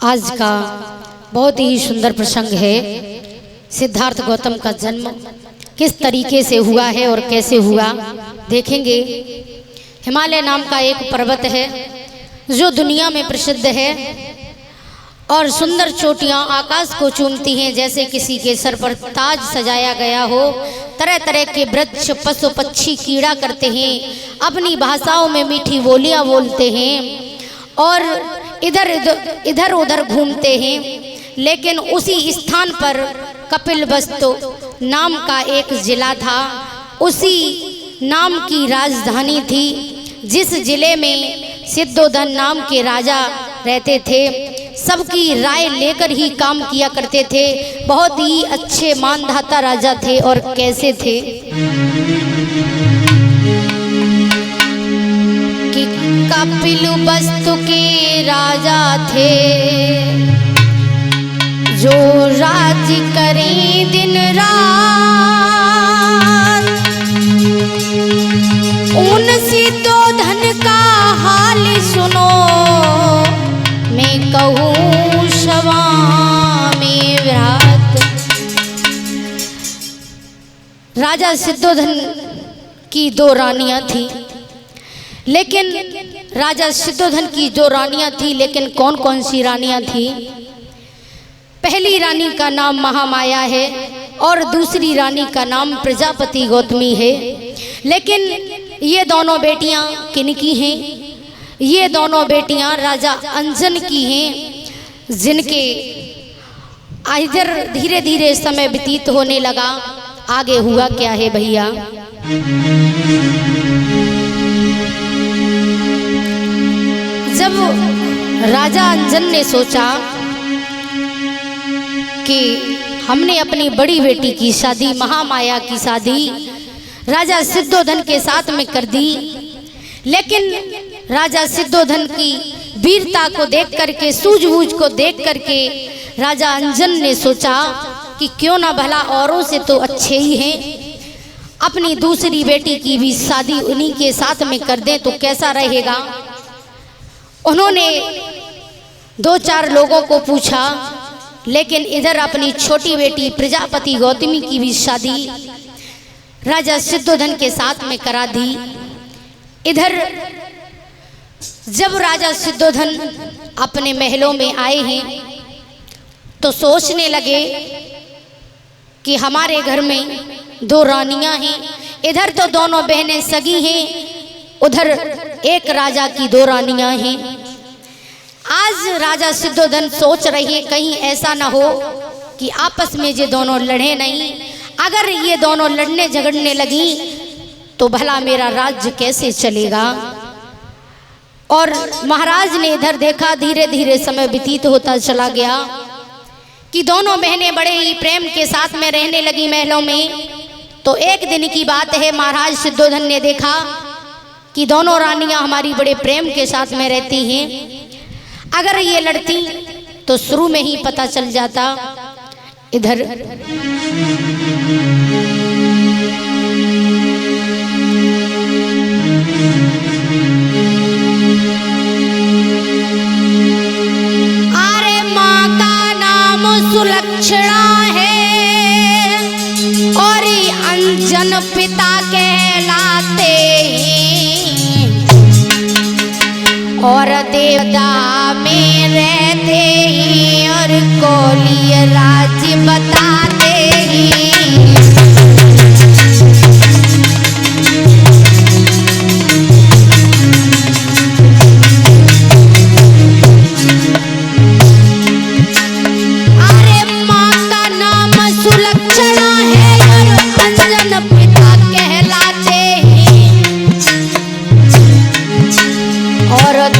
आज का बहुत ही सुंदर प्रसंग है। सिद्धार्थ गौतम का जन्म किस तरीके से हुआ है और कैसे हुआ देखेंगे। हिमालय नाम का एक पर्वत है जो दुनिया में प्रसिद्ध है और सुंदर चोटियां आकाश को चूमती हैं, जैसे किसी के सर पर ताज सजाया गया हो। तरह तरह के वृक्ष, पशु पक्षी कीड़ा करते हैं, अपनी भाषाओं में मीठी बोलियां बोलते हैं और इधर उधर घूमते हैं। लेकिन उसी स्थान पर कपिलवस्तु नाम का एक जिला था, उसी नाम की राजधानी थी, जिस जिले में सिद्धोधन नाम के राजा रहते थे। सबकी राय लेकर ही काम किया करते थे। बहुत ही अच्छे मानधाता राजा थे। और कैसे थे कि कपिलवस्तु के राजा थे, जो राज करें दिन रात। उन सिद्धोधन का हाल सुनो, मैं कहूँ सवा में विराट। राजा सिद्धोधन की दो रानियां थी, लेकिन राजा सिद्धोधन की जो रानियां थी, लेकिन कौन कौन सी रानियां थी। पहली रानी का नाम महामाया है और दूसरी रानी का नाम प्रजापति गौतमी है। लेकिन ये दोनों बेटियां किनकी हैं? ये दोनों बेटियां राजा अंजन की हैं, जिनके इधर धीरे धीरे समय व्यतीत होने लगा। आगे हुआ क्या है भैया। जब राजा अंजन ने सोचा कि हमने अपनी बड़ी बेटी की शादी, महामाया की शादी राजा सिद्धोधन के साथ में कर दी, लेकिन राजा सिद्धोधन की वीरता को देख करके, सूझबूझ को देख करके राजा अंजन ने सोचा कि क्यों ना भला औरों से तो अच्छे ही हैं, अपनी दूसरी बेटी की भी शादी उन्हीं के साथ में कर दें तो कैसा रहेगा। उन्होंने दो चार लोगों को पूछा, लेकिन इधर अपनी छोटी बेटी प्रजापति गौतमी की भी शादी राजा सिद्धोधन के साथ में करा दी। इधर जब राजा सिद्धोधन अपने महलों में आए हैं तो सोचने लगे कि हमारे घर में दो रानियां हैं, इधर तो दोनों बहनें सगी हैं, उधर एक राजा की दो रानियां हैं। आज राजा सिद्धोधन सोच रहे कहीं ऐसा ना हो कि आपस में ये दोनों लड़े नहीं। अगर ये दोनों लड़ने झगड़ने लगी तो भला मेरा राज्य कैसे चलेगा। और महाराज ने इधर देखा, धीरे धीरे समय व्यतीत होता चला गया कि दोनों बहनें बड़े ही प्रेम के साथ में रहने लगी महलों में। तो एक दिन की बात है, महाराज सिद्धोधन ने देखा कि दोनों रानियां हमारी बड़े प्रेम के साथ में रहती हैं, अगर ये लड़ती तो शुरू में ही पता चल जाता। इधर सुलक्षणा है और अंजन पिता कहलाते हैं, और देवता में रहते हैं और कोलीय राज्य बताते हैं।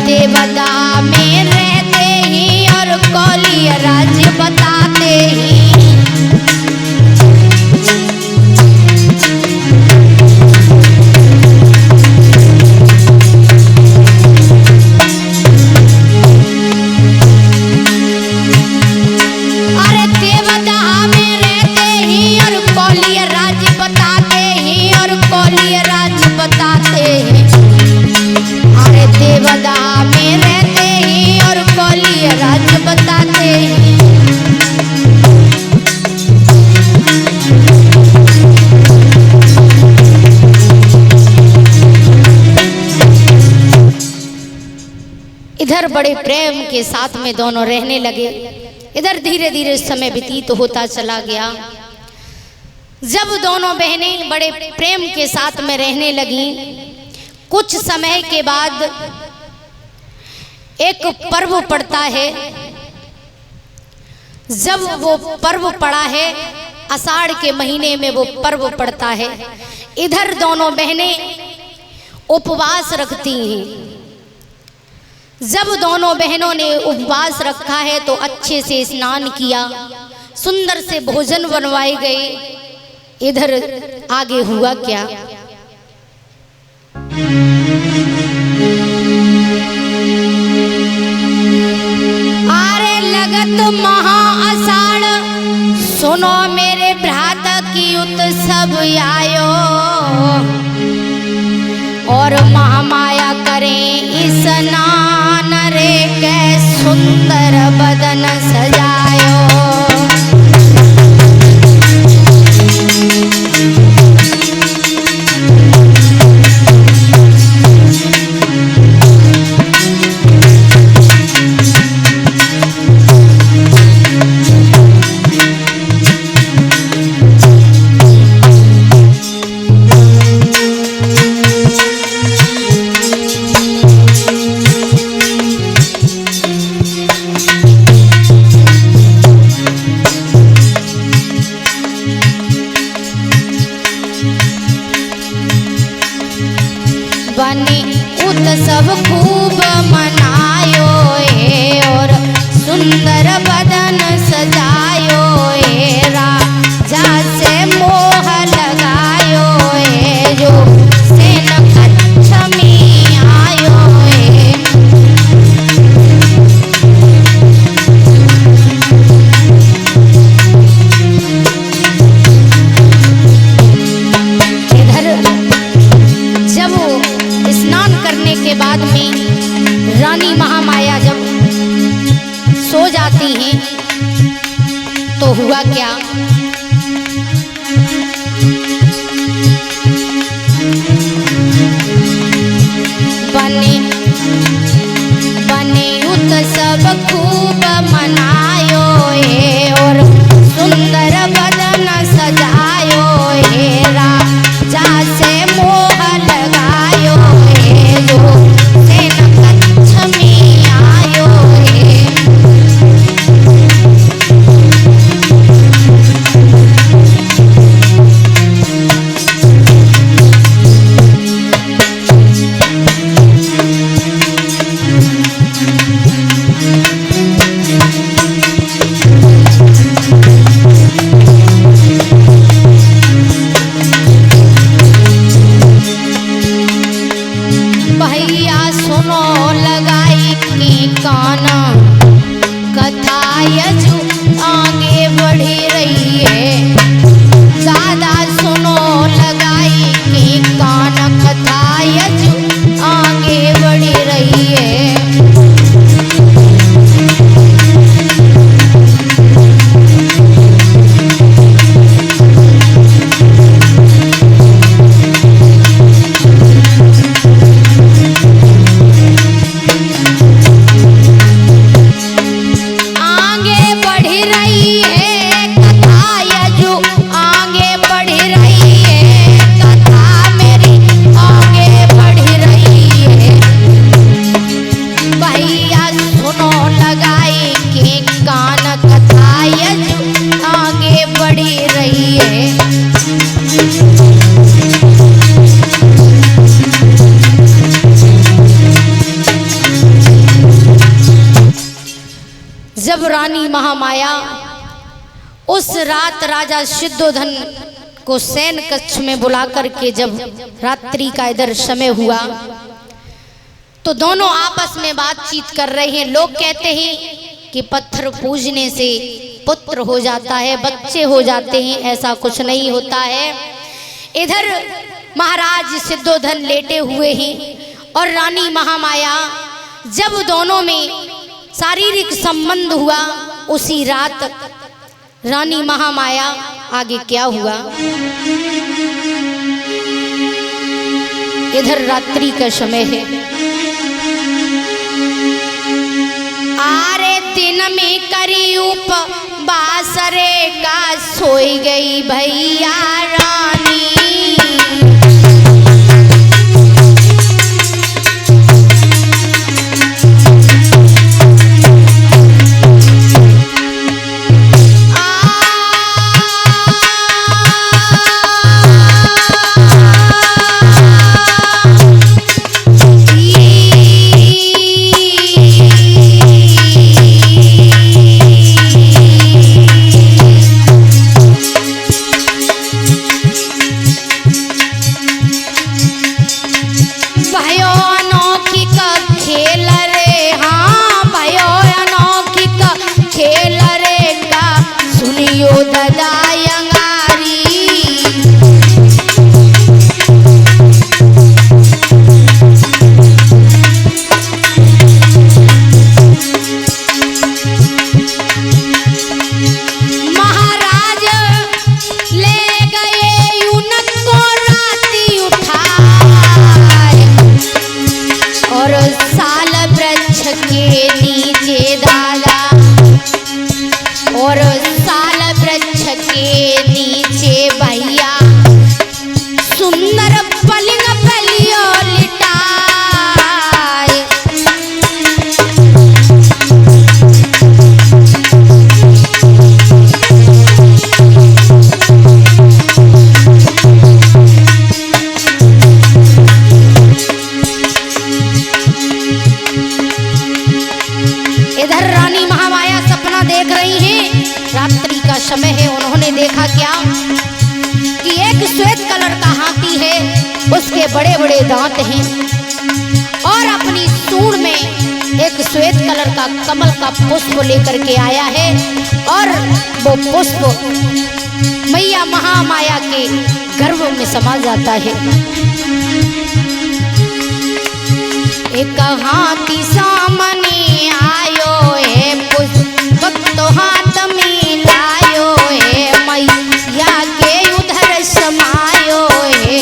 देवता में बड़े प्रेम के साथ में दोनों रहने लगे। इधर धीरे धीरे समय व्यतीत होता चला गया। जब दोनों बहनें बड़े प्रेम के साथ में रहने लगी, कुछ समय के बाद एक पर्व पड़ता है। जब वो पर्व पड़ा है, आषाढ़ के महीने में वो पर्व पड़ता है। इधर दोनों बहनें उपवास रखती हैं। जब दोनों बहनों ने उपवास रखा है तो अच्छे से स्नान किया, सुंदर से भोजन बनवाए गए। इधर आगे हुआ क्या? आरे लगत महा आषाढ़, सुनो मेरे भ्रात की उत्सव आयो, और महामाया करें स्नान रे कै सुंदर बदन सजायो। बने उत्सव खूब मनायो और सुंदर बदन सजायो, राजा से मोह लगायो, जो सेन कच्छ में आयो। जब स्नान करने के बाद में रानी महामाया जब सो जाती हैं तो हुआ क्या? बने बने उत्सव खूब मनायो और सुंदर बदन सजायो, राजा से मोह लगायो, जो सेन कच्छ में आयो। भैया सुनो लगाई की काना, कथा यजु आगे बढ़ी रही है। दादा सुनो लगाई की काना, कथा यजु आगे बढ़ी रही है। जब रानी महामाया उस रात राजा सिद्धोधन को सैन कक्ष में बुला करके जब रात्रि का इधर समय हुआ तो दोनों आपस में बातचीत कर रहे हैं। लोग कहते हैं कि पत्थर पूजने से पुत्र हो जाता है, बच्चे हो जाते हैं, ऐसा कुछ नहीं होता है। इधर महाराज सिद्धोधन लेटे हुए हैं और रानी महामाया, जब दोनों में शारीरिक संबंध हुआ उसी रात रानी महामाया, आगे क्या हुआ? इधर रात्रि का समय है। दिन में करी उपवास रे का सोई गई भैया रानी। समय है उन्होंने देखा क्या कि एक श्वेत कलर का हाथी है, उसके बड़े बड़े दांत हैं और अपनी सूंड में एक श्वेत कलर का कमल का पुष्प लेकर के आया है और वो पुष्प मैया महामाया के गर्भ में समा जाता है। एक हाथी सामने आयो है, पुष्प तो हाथ में लायो है, मैया के उधर समायो है।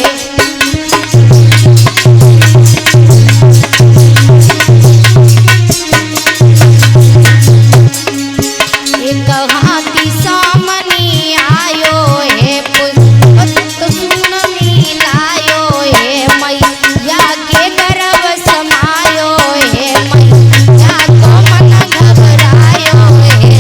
एक हाथी सामने आयो है, पुष्प तो सुन में लायो है, मैया के गर्भ समायो है, मैया को मन घबरायो है।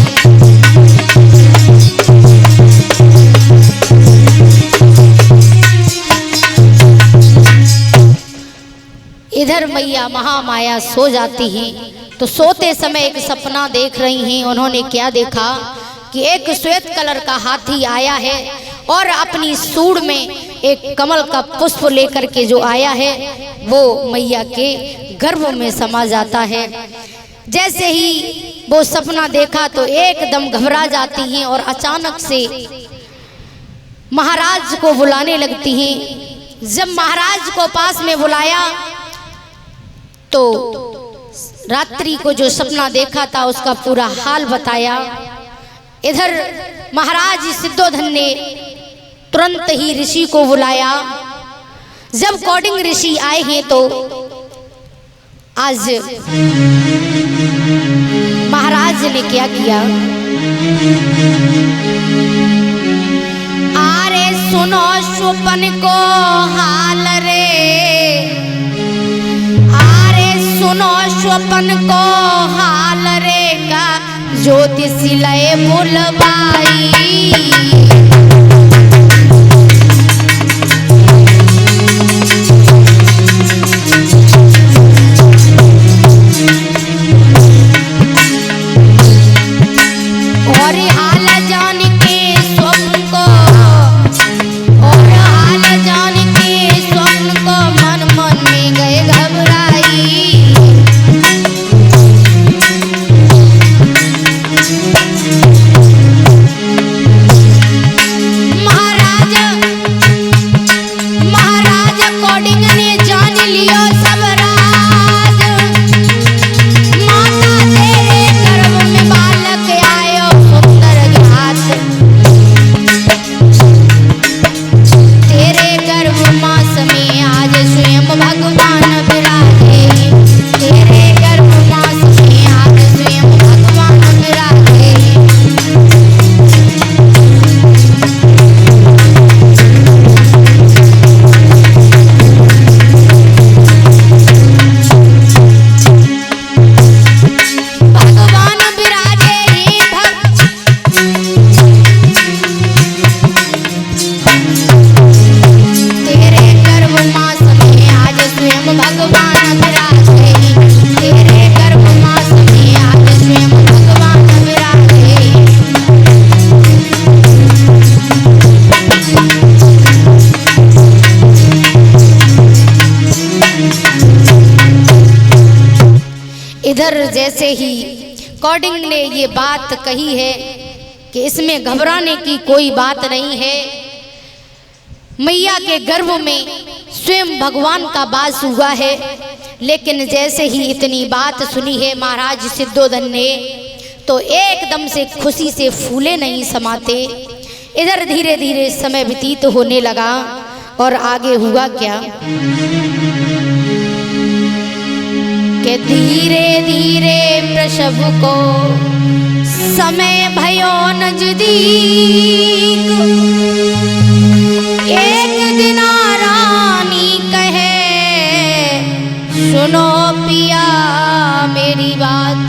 इधर मैया महामाया सो जाती हैं, तो सोते समय एक सपना देख रही हैं। उन्होंने क्या देखा कि एक श्वेत कलर का हाथी आया है और अपनी सूंड में एक कमल का पुष्प लेकर के जो आया है वो मैया के गर्भ में समा जाता है। जैसे ही वो सपना देखा तो एकदम घबरा जाती हैं और अचानक से महाराज को बुलाने लगती हैं। जब महाराज को पास में बुलाया तो रात्रि को जो सपना देखा था उसका पूरा हाल बताया। इधर महाराज सिद्धोधन ने तुरंत ही ऋषि को बुलाया। जब कौडिंग ऋषि आए हैं तो आज महाराज ने क्या किया, अरे सुनो स्वपन को हाल रे, सुनो स्वपन को हाल रे का ज्योतिषी लय बुलवाई। और हाल जान के स्वप्न को, और हाल जान के स्वप्न को मन मन में गए घबराई। इधर जैसे ही कॉर्डिंग ने ये बात कही है कि इसमें घबराने की कोई बात नहीं है, मैया के गर्भ में स्वयं भगवान का वास हुआ है। लेकिन जैसे ही इतनी बात सुनी है महाराज सिद्धोधन ने, तो एकदम से खुशी से फूले नहीं समाते। इधर धीरे धीरे समय व्यतीत होने लगा और आगे हुआ क्या कि धीरे धीरे प्रसव को समय भयो नजदीक। एक दिन रानी कहे सुनो पिया मेरी बात।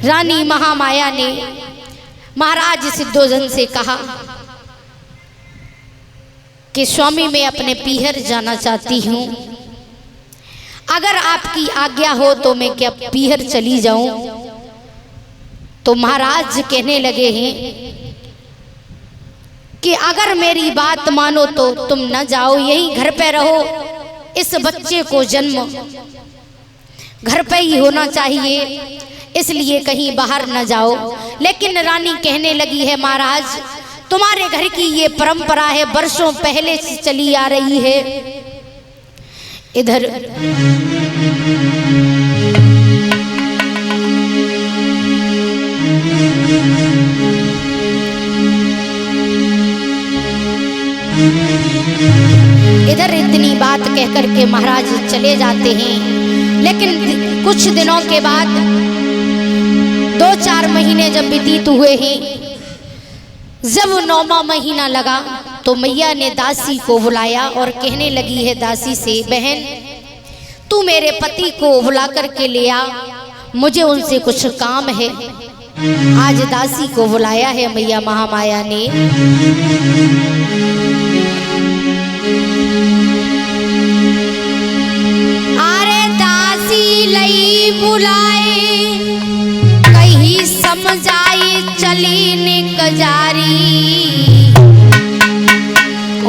रानी महामाया ने महाराज सिद्धोधन से कहा कि स्वामी मैं अपने पीहर जाना चाहती हूँ, अगर आपकी आज्ञा हो तो मैं क्या पीहर चली जाऊं। तो महाराज कहने लगे हैं कि अगर मेरी बात मानो तो तुम न जाओ, यहीं घर पे रहो। इस बच्चे को जन्म घर पे ही होना चाहिए, इसलिए कहीं बाहर न जाओ। लेकिन रानी कहने लगी है महाराज तुम्हारे घर की ये परंपरा है, वर्षों पहले से चली आ रही है। इधर इतनी बात कहकर के महाराज चले जाते हैं। लेकिन कुछ दिनों के बाद 2-4 महीने जब व्यतीत हुए हैं, जब 9वां महीना लगा तो मैया ने दासी को बुलाया और कहने लगी है दासी से, बहन तू मेरे पति को बुला करके ले आ, मुझे उनसे कुछ काम है। आज दासी को बुलाया है मैया महामाया ने। अरे दासी लई बुलाए कहीं समझाई चली निकजारी,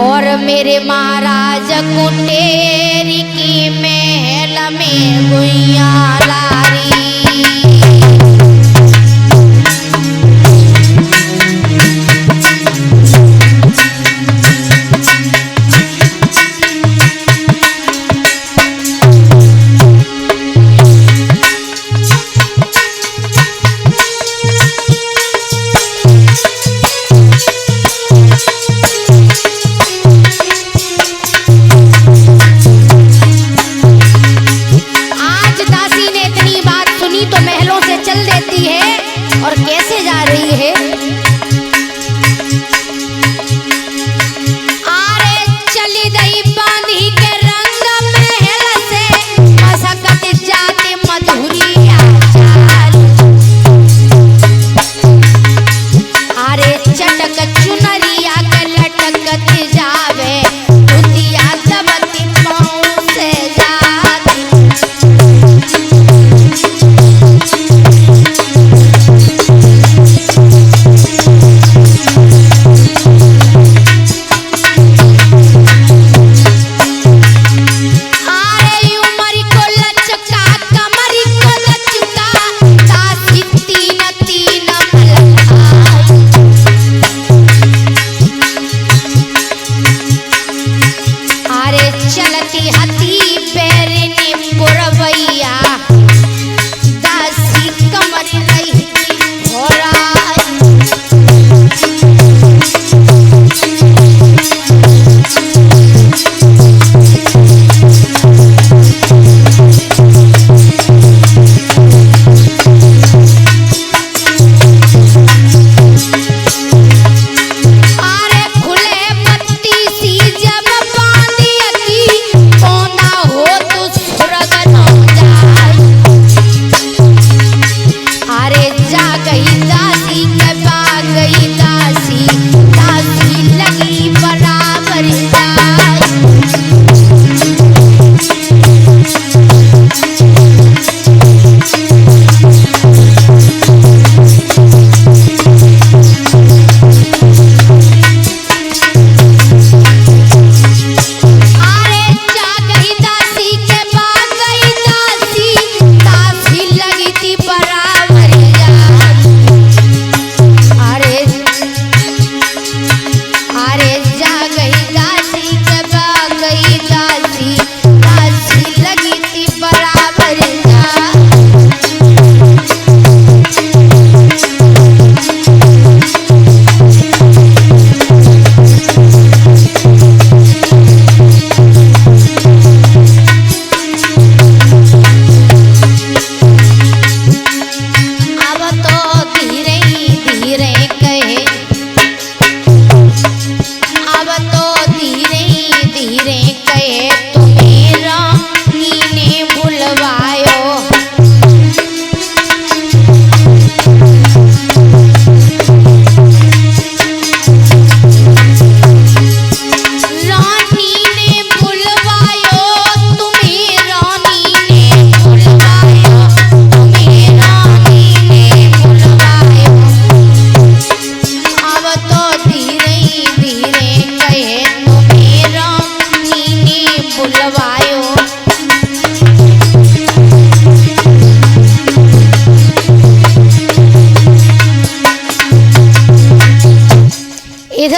और मेरे महाराज कुटेरी की महल में गुइया लारी।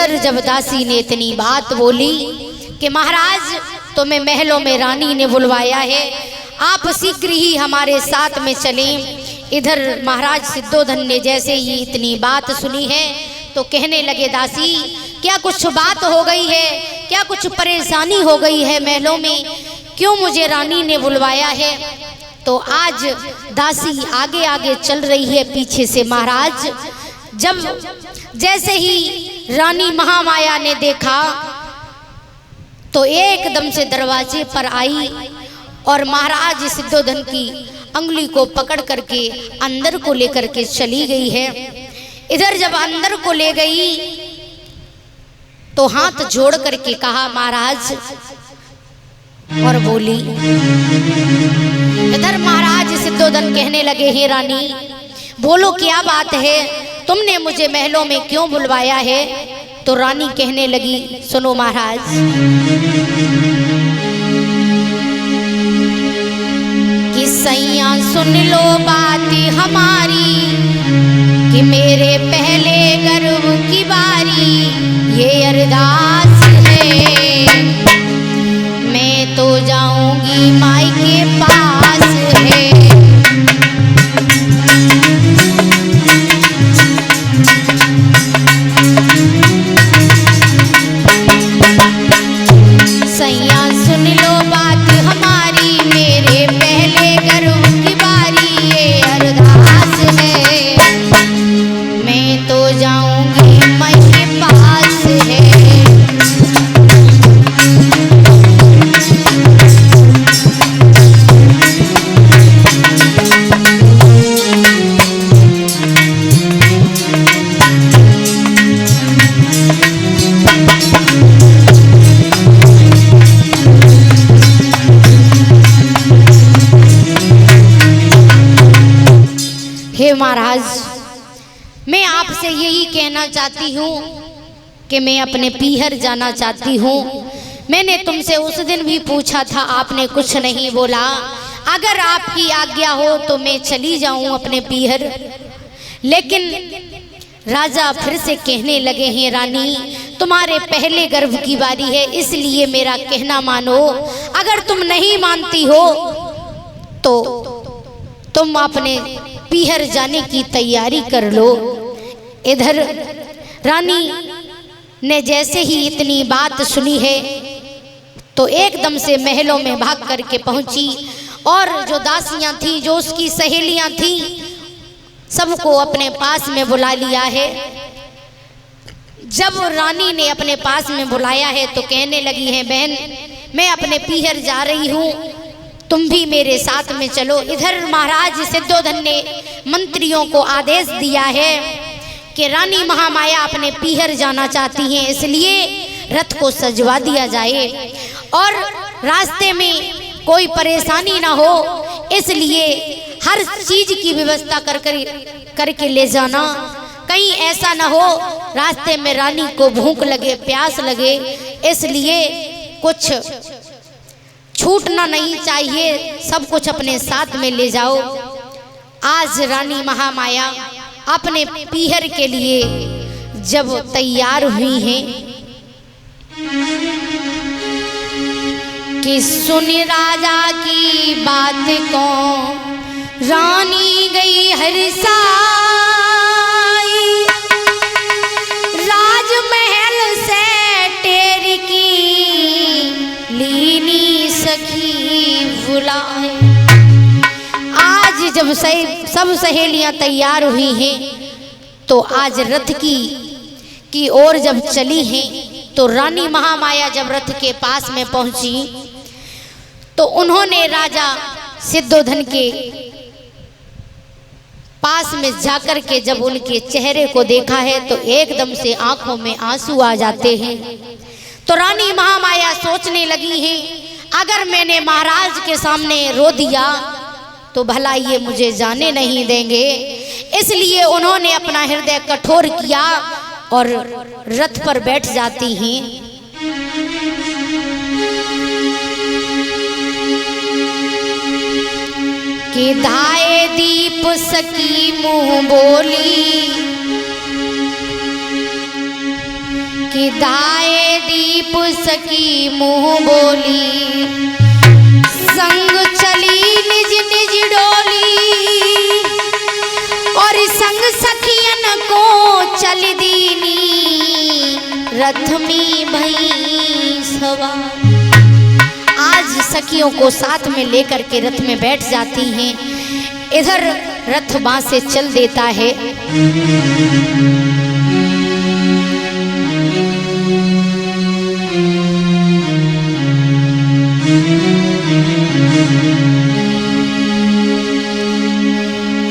इधर जब दासी ने इतनी बात बोली कि महाराज तुम्हें महलों में रानी ने बुलवाया है, आप शीघ्र ही हमारे साथ में चलें। इधर महाराज सिद्धोधन ने जैसे ही इतनी बात सुनी है तो कहने लगे, दासी क्या कुछ बात हो गई है, क्या कुछ परेशानी हो गई है महलों में, क्यों मुझे रानी ने बुलवाया है? तो आज दासी आगे आगे चल रही है पीछे से। महाराज जब जैसे ही रानी महामाया ने देखा तो एकदम से दरवाजे पर आई और महाराज सिद्धोधन की अंगुली को पकड़ करके अंदर को लेकर के चली गई है। इधर जब अंदर को ले गई तो हाथ जोड़ करके कहा महाराज, और बोली। इधर महाराज सिद्धोधन कहने लगे, हे रानी बोलो क्या बात है, तुमने मुझे महलों में क्यों बुलवाया है? तो रानी कहने लगी, सुनो महाराज, कि सैया सुन लो बात हमारी, कि मेरे पहले गर्भ की बारी ये अरदास है, मैं तो जाऊंगी माई के पास है। सैया सुन लो बात हमारी, मेरे पहले गर्भ की बारी ये अरदास है, मैं तो जाऊंगी माई के पास है। हे महाराज, मैं आपसे यही कहना चाहती हूँ कि मैं अपने पीहर जाना चाहती हूँ। मैंने तुमसे उस दिन भी पूछा था, आपने कुछ नहीं बोला। अगर आपकी आज्ञा हो तो मैं चली जाऊँ अपने पीहर। लेकिन राजा फिर से कहने लगे हैं, रानी तुम्हारे पहले गर्भ की बारी है, इसलिए मेरा कहना मानो। अगर तुम नहीं मानती हो तो तुम अपने पीहर जाने की तैयारी कर लो। इधर रानी ने जैसे ही इतनी बात सुनी है तो एकदम से महलों में भाग करके पहुंची और जो दासियां थी, जो उसकी सहेलियां थी, सबको अपने पास में बुला लिया है। जब रानी ने अपने पास में बुलाया है तो कहने लगी है, बहन मैं अपने पीहर जा रही हूँ, तुम भी मेरे साथ में चलो। इधर महाराज सिद्धोधन ने मंत्रियों को आदेश दिया है कि रानी महामाया अपने पीहर जाना चाहती हैं, इसलिए रथ को सजवा दिया जाए और रास्ते में कोई परेशानी ना हो, इसलिए हर चीज की व्यवस्था करके ले जाना। कहीं ऐसा ना हो रास्ते में रानी को भूख लगे, प्यास लगे, इसलिए कुछ छूटना नहीं चाहिए, सब कुछ अपने साथ में ले जाओ। आज रानी महामाया अपने पीहर के लिए जब तैयार हुई हैं कि सुन राजा की बात को रानी गई हरसाई, राजमहल से टेर की लीनी सखी बुलाए। आज जब सब सहेलियां तैयार हुई हैं तो आज रथ की ओर जब चली हैं तो रानी महामाया जब रथ के पास में पहुंची तो उन्होंने राजा सिद्धोधन के पास में जाकर के जब उनके चेहरे को देखा है तो एकदम से आंखों में आंसू आ जाते हैं। तो रानी महामाया सोचने लगी है, अगर मैंने महाराज के सामने रो दिया तो भला ये मुझे जाने नहीं देंगे। इसलिए उन्होंने अपना हृदय कठोर किया और रथ पर बैठ जाती हैं। कि धाए दीप सकी मुंह बोली, कि दाए दीप सकी मुँह बोली, संग चली निज निज डोली, और संग सखियन को चल दीनी, रथ में भई सवार। आज सखियों को साथ में लेकर के रथ में बैठ जाती हैं, इधर रथ बाँ से चल देता है।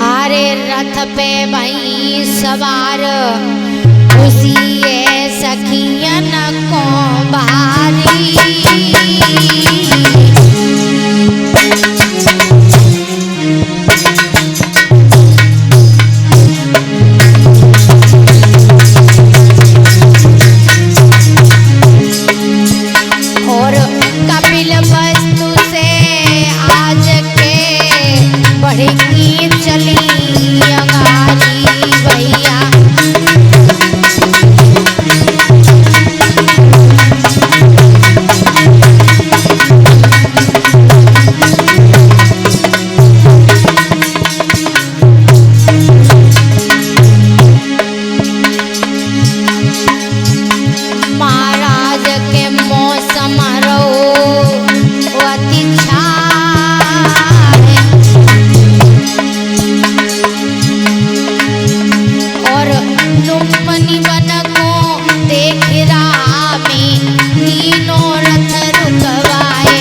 अरे रथ पे भई सवार, उसी सखियन को बारी, और कपिल वस्तु से आज के बढ़ी चली अंगारी भैया। महाराज के मौसम अति और लुम्बनी बन को देख रहा में तीनों रथ रुकवाए।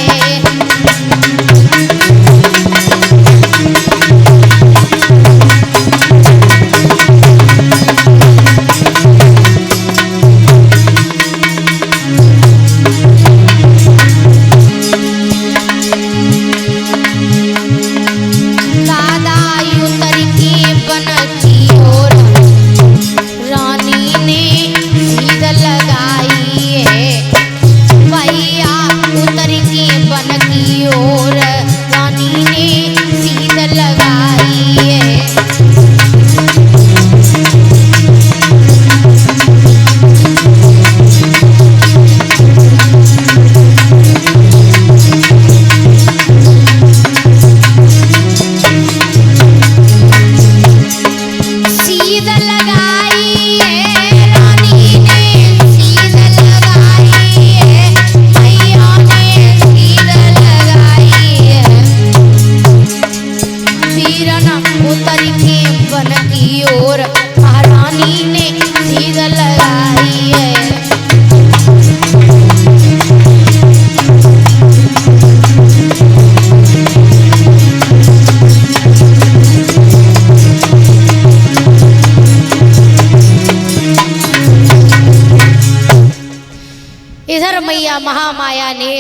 इधर मैया महामाया ने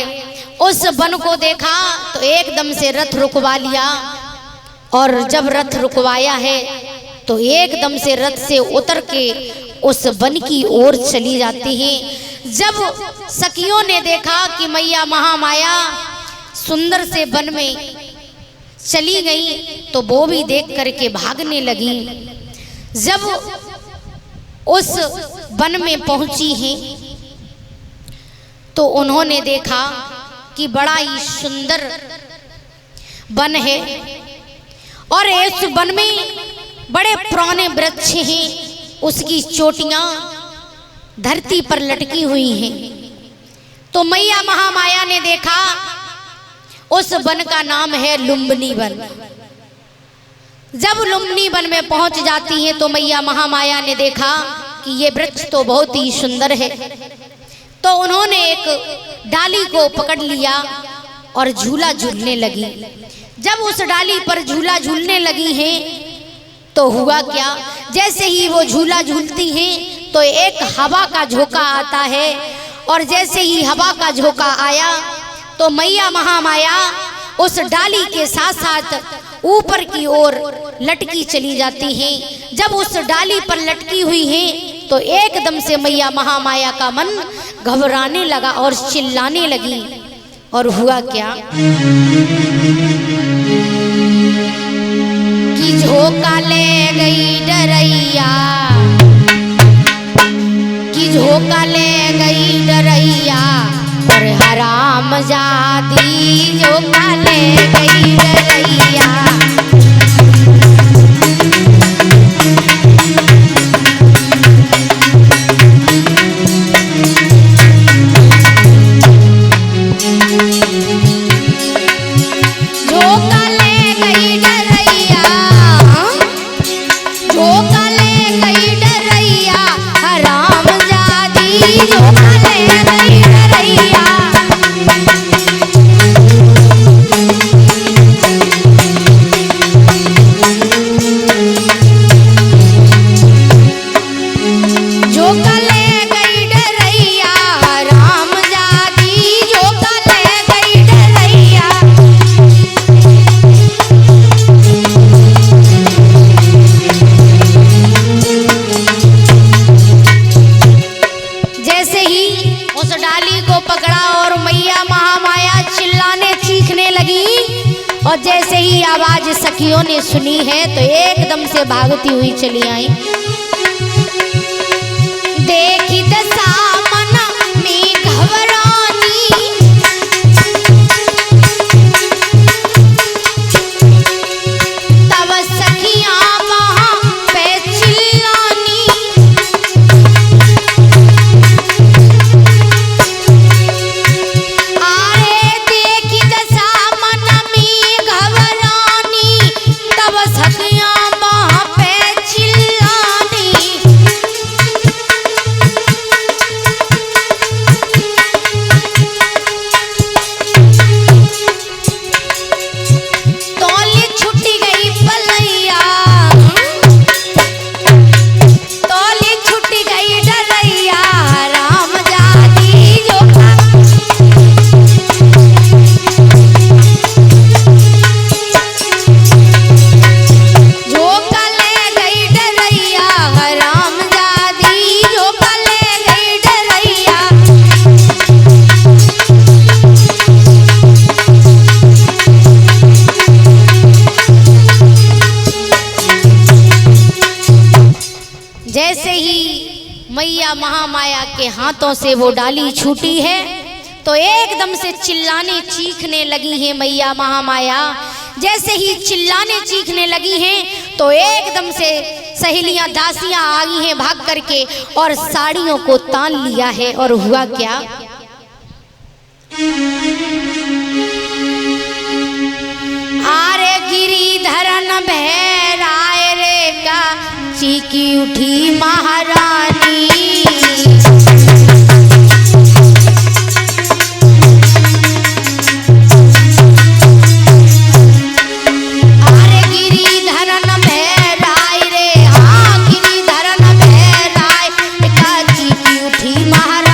उस वन को देखा तो एकदम से रथ रुकवा लिया, और जब रथ रुकवाया है तो एकदम से रथ से उतर के उस वन की ओर चली जाती है। जब सखियों ने देखा कि मैया महामाया सुंदर से वन में चली गई तो वो भी देख करके भागने लगी। जब उस वन में पहुंची हैं तो उन्होंने देखा कि बड़ा ही सुंदर वन है, और इस वन में बड़े पुराने वृक्ष हैं, उसकी चोटियां धरती पर लटकी हुई हैं। तो मैया महामाया ने देखा उस वन का नाम है लुम्बिनी वन। जब लुम्बिनी वन में पहुंच जाती हैं तो मैया महामाया ने देखा कि ये वृक्ष तो बहुत ही सुंदर है, तो उन्होंने एक डाली को पकड़ लिया और झूला झूलने लगी। जब उस डाली पर झूला झूलने लगी हैं तो हुआ क्या, जैसे ही वो झूला झूलती हैं तो एक हवा का झोंका आता है, और जैसे ही हवा का झोंका आया तो मैया महामाया उस डाली के साथ साथ ऊपर की ओर लटकी चली जाती हैं। जब उस डाली पर लटकी हुई हैं तो एकदम से मैया महामाया का मन घबराने लगा और चिल्लाने लगी। और हुआ क्या कि झोंका ले गई डरैया, कि झोंका ले जादी जो काले गई डरैया। और जैसे ही आवाज सखियों ने सुनी है तो एकदम से भागती हुई चली आई। देखी दशा मन में घबरानी, तब सखियां वहां पे चिल्लानी। जैसे ही मैया महामाया के हाथों से वो डाली छूटी है तो एकदम से चिल्लाने चीखने लगी है मैया महामाया। जैसे ही चिल्लाने चीखने लगी हैं तो एकदम से सहेलियां दासियां आ गई हैं भाग करके और साड़ियों को तान लिया है। और हुआ क्या, आरे गिरिधरन भैराए रे का चीकी उठी महारानी। अरे गिरिधरन भैराए रे, हाँ गिरिधरन भैराए का चीकी उठी महारानी।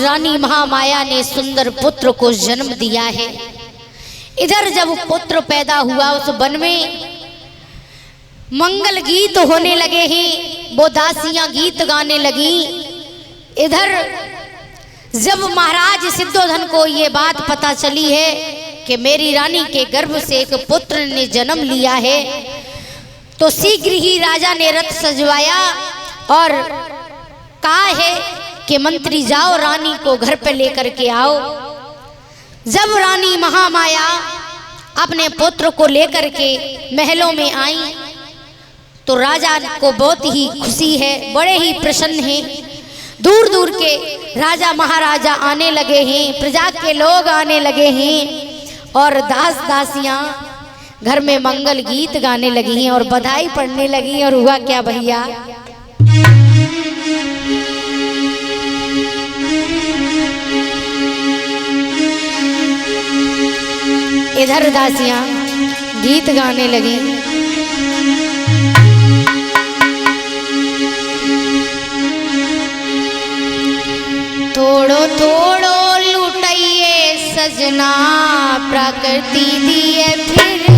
रानी महामाया ने सुंदर पुत्र को जन्म दिया है। इधर जब पुत्र पैदा हुआ उस वन में मंगल गीत होने लगे हैं, वो दासियां गीत गाने लगी। इधर जब महाराज सिद्धोधन को ये बात पता चली है कि मेरी रानी के गर्भ से एक पुत्र ने जन्म लिया है, तो शीघ्र ही राजा ने रथ सजवाया और कहा है कि मंत्री जाओ रानी को घर पे लेकर के आओ। जब रानी महामाया अपने पुत्र को लेकर के महलों में आई तो राजा को बहुत ही खुशी है, बड़े ही प्रसन्न हैं। दूर दूर के राजा महाराजा आने लगे हैं, प्रजा के लोग आने लगे हैं और दास दासियां घर में मंगल गीत गाने लगी हैं और बधाई पढ़ने लगी। और हुआ क्या भैया, इधर दासियां गीत गाने लगी। थोड़ो थोड़ो लुटाइए सजना, प्रकृति दिए फिर